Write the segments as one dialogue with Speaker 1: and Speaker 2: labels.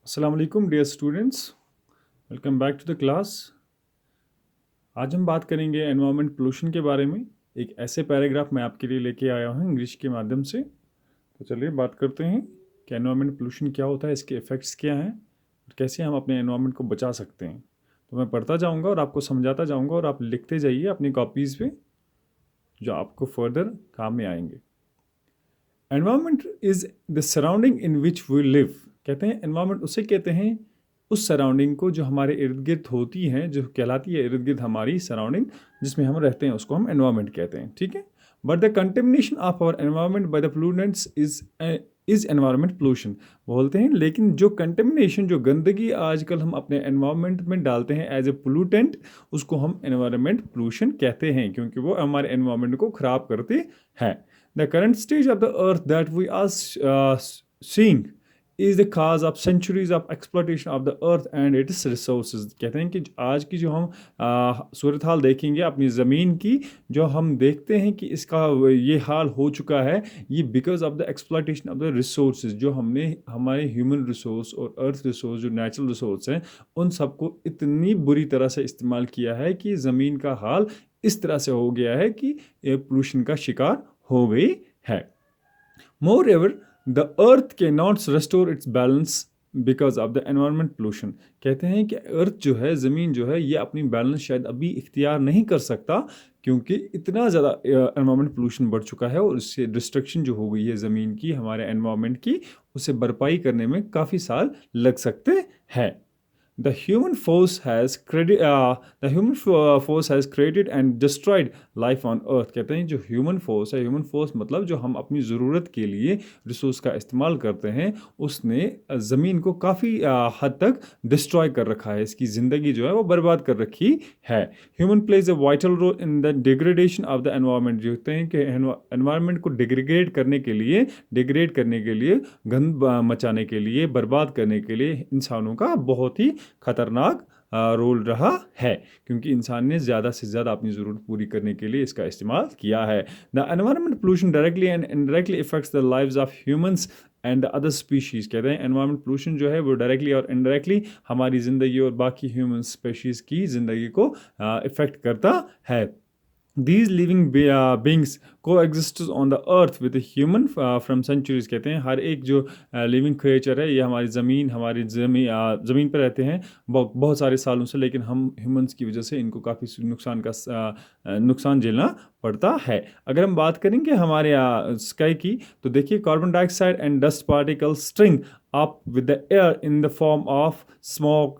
Speaker 1: अस्सलाम वालेकुम dear students, welcome back to the class. आज हम बात करेंगे एनवायरनमेंट पोल्यूशन के बारे में। एक ऐसे पैराग्राफ मैं आपके लिए लेके आया हूँ इंग्लिश के माध्यम से। तो चलिए बात करते हैं कि एनवायरनमेंट पोल्यूशन क्या होता है, इसके इफ़ेक्ट्स क्या हैं और कैसे हम अपने एनवायरनमेंट को बचा सकते हैं। तो मैं पढ़ता जाऊँगा और आपको समझाता जाऊँगा और आप लिखते जाइए अपनी कॉपीज़ पे, जो आपको फर्दर काम में आएंगे। Environment is the surrounding in which we live. कहते हैं एनवायरनमेंट उसे कहते हैं, उस सराउंडिंग को जो हमारे इर्द गिर्द होती है, जो कहलाती है इर्द गिर्द हमारी सराउंडिंग, जिसमें हम रहते हैं, उसको हम एनवायरनमेंट कहते हैं। ठीक है। But the contamination of our environment by the pollutants is environment pollution बोलते हैं। लेकिन जो कंटेमिनेशन, जो गंदगी आजकल हम अपने एनवायरनमेंट में डालते हैं एज ए पोल्यूटेंट, उसको हम एनवायरनमेंट पोल्यूशन कहते हैं, क्योंकि वो हमारे एनवायरनमेंट को खराब करते हैं। The current stage of the earth that we are seeing is the cause of centuries of exploitation of the earth and its resources। कहते हैं कि आज की जो हम सूरत हाल देखेंगे अपनी ज़मीन की, जो हम देखते हैं कि इसका ये हाल हो चुका है, ये because of the exploitation of the resources, जो हमने हमारे ह्यूमन रिसोर्स और अर्थ रिसोर्स, जो नेचुरल रिसोर्स हैं, उन सबको इतनी बुरी तरह से इस्तेमाल किया है कि ज़मीन का हाल इस तरह से हो गया है कि पोल्यूशन का शिकार हो गई है। Moreover, the earth cannot restore its balance because of the environment pollution। कहते हैं कि अर्थ जो है, ज़मीन जो है, ये अपनी बैलेंस शायद अभी इख्तियार नहीं कर सकता, क्योंकि इतना ज़्यादा एनवायरनमेंट पोल्यूशन बढ़ चुका है और उससे डिस्ट्रक्शन जो हो गई है ज़मीन की, हमारे एनवायरनमेंट की, उसे भरपाई करने में काफ़ी साल लग सकते हैं। The human force has created and destroyed life on earth। कहते हैं जो ह्यूमन फोर्स है, ह्यूमन फोर्स मतलब जो हम अपनी ज़रूरत के लिए रिसोर्स का इस्तेमाल करते हैं, उसने ज़मीन को काफ़ी हद तक डिस्ट्रॉय कर रखा है, इसकी ज़िंदगी जो है वो बर्बाद कर रखी है। Human plays a vital role in the degradation of the environment. जो कहते हैं कि एनवायरनमेंट को डिग्रेड करने के लिए, गंद मचाने के लिए, बर्बाद करने के लिए इंसानों का बहुत ही खतरनाक रोल रहा है, क्योंकि इंसान ने ज़्यादा से ज़्यादा अपनी ज़रूरत पूरी करने के लिए इसका इस्तेमाल किया है। The environment pollution directly and indirectly effects the lives of humans and other species. कहते हैं एनवायरनमेंट पोल्यूशन जो है वो डायरेक्टली और इनडायरेक्टली हमारी ज़िंदगी और बाकी ह्यूमन स्पीशीज़ की ज़िंदगी को इफ़ेक्ट करता है। These living beings coexist on the earth with a human from centuries। कहते हैं हर एक जो लिविंग क्रिएचर है, ये हमारी ज़मीन पर रहते हैं बहुत सारे सालों से, लेकिन हम ह्यूमंस की वजह से इनको काफ़ी नुकसान झेलना पड़ता है। अगर हम बात करेंगे हमारे स्काई की, तो देखिए carbon dioxide and dust particle string up with the air in the form of smoke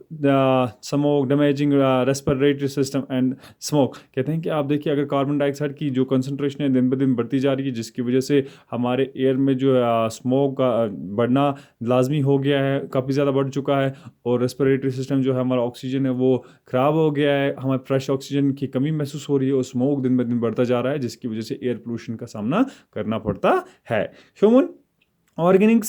Speaker 1: damaging respiratory system and smoke। कहते हैं कि आप देखिए, अगर कार्बन डाइऑक्साइड की जो कंसंट्रेशन है दिन ब दिन बढ़ती जा रही है, जिसकी वजह से हमारे एयर में जो स्मोक का बढ़ना लाजमी हो गया है, काफ़ी ज़्यादा बढ़ चुका है, और रेस्पिरेटरी सिस्टम जो है हमारा ऑक्सीजन है वो ख़राब हो गया है, हमें फ्रेश ऑक्सीजन की कमी महसूस हो रही है और स्मोक दिन ब दिन बढ़ता जा रहा है, जिसकी वजह से एयर पोल्यूशन का सामना करना पड़ता है। Organic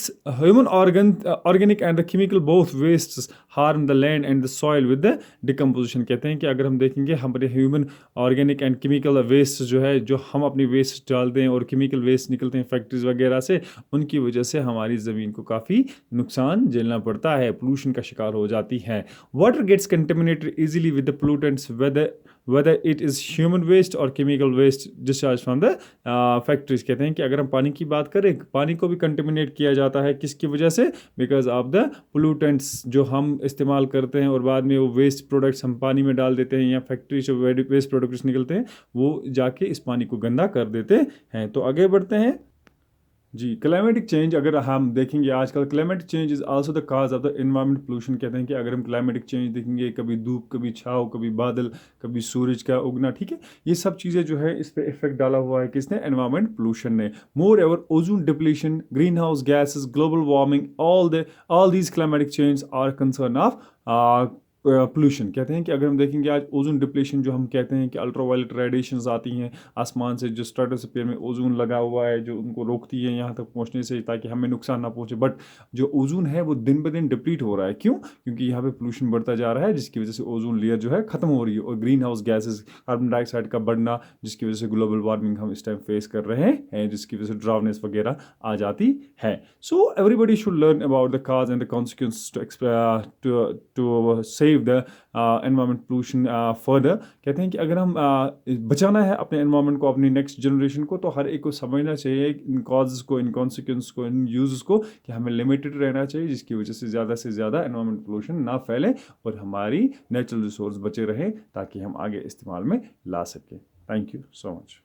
Speaker 1: and the chemical both wastes harm the land and the soil with the decomposition। कहते हैं कि अगर हम देखेंगे हमारे human organic and chemical waste जो है, जो हम अपनी वेस्ट डालते हैं और केमिकल वेस्ट निकलते हैं फैक्ट्रीज वगैरह से, उनकी वजह से हमारी ज़मीन को काफ़ी नुकसान झेलना पड़ता है, पोल्यूशन का शिकार हो जाती है। Water gets contaminated easily with the pollutants whether it is human waste or chemical waste discharged from the factories। कहते हैं कि अगर हम पानी की बात करें, पानी को भी कंटेमिनेट किया जाता है, किसकी वजह से? बिकॉज ऑफ द पोल्यूटेंट्स जो हम इस्तेमाल करते हैं और बाद में वो वेस्ट प्रोडक्ट्स हम पानी में डाल देते हैं, या फैक्ट्री से वेस्ट प्रोडक्ट्स निकलते हैं, वो जाके इस पानी को गंदा कर देते हैं। तो आगे बढ़ते हैं जी। क्लाइमेटिक चेंज अगर हम देखेंगे आजकल, climatic change is also the cause of the environment pollution. कहते हैं कि अगर हम क्लाइमेटिक चेंज देखेंगे, कभी धूप, कभी छाँव, कभी बादल, कभी सूरज का उगना, ठीक है, ये सब चीज़ें जो है इस पर इफेक्ट डाला हुआ है किसने? एनवायरमेंट पोल्यूशन ने। More ever ozone depletion, green house gases, global warming, all these climatic change are concern of pollution कहते हैं कि अगर हम देखेंगे आज ओजोन डिप्लीशन जो हम कहते हैं कि अल्ट्रावायलेट रेडिएशंस आती हैं आसमान से, जो स्ट्रेटोस्फीयर में ओजोन लगा हुआ है जो उनको रोकती है यहाँ तक पहुँचने से, ताकि हमें नुकसान ना पहुँचे। बट जो ओजोन है वो दिन ब दिन डिप्लीट हो रहा है। क्यों? क्योंकि यहाँ पे पोल्यूशन बढ़ता जा रहा है, जिसकी वजह से ओजोन लेयर जो है ख़त्म हो रही है, और green house gases, carbon dioxide का बढ़ना, जिसकी वजह से ग्लोबल वार्मिंग हम इस टाइम फेस कर रहे हैं, जिसकी वजह से ड्राउनेस वगैरह आ जाती है। So everybody should learn about the cause and the consequence to save the environment pollution further. कहते हैं कि अगर हम बचाना है अपने एनवायरमेंट को, अपनी नेक्स्ट जनरेशन को, तो हर एक को समझना चाहिए इन कॉजेज को, इन कॉन्सिक्वेंस को, इन यूज़ को, कि हमें लिमिटेड रहना चाहिए, जिसकी वजह से ज़्यादा एनवायरमेंट पोल्यूशन ना फैले और हमारी नेचुरल रिसोर्स बचे रहें, ताकि हम आगे इस्तेमाल में ला सकें। Thank you so much.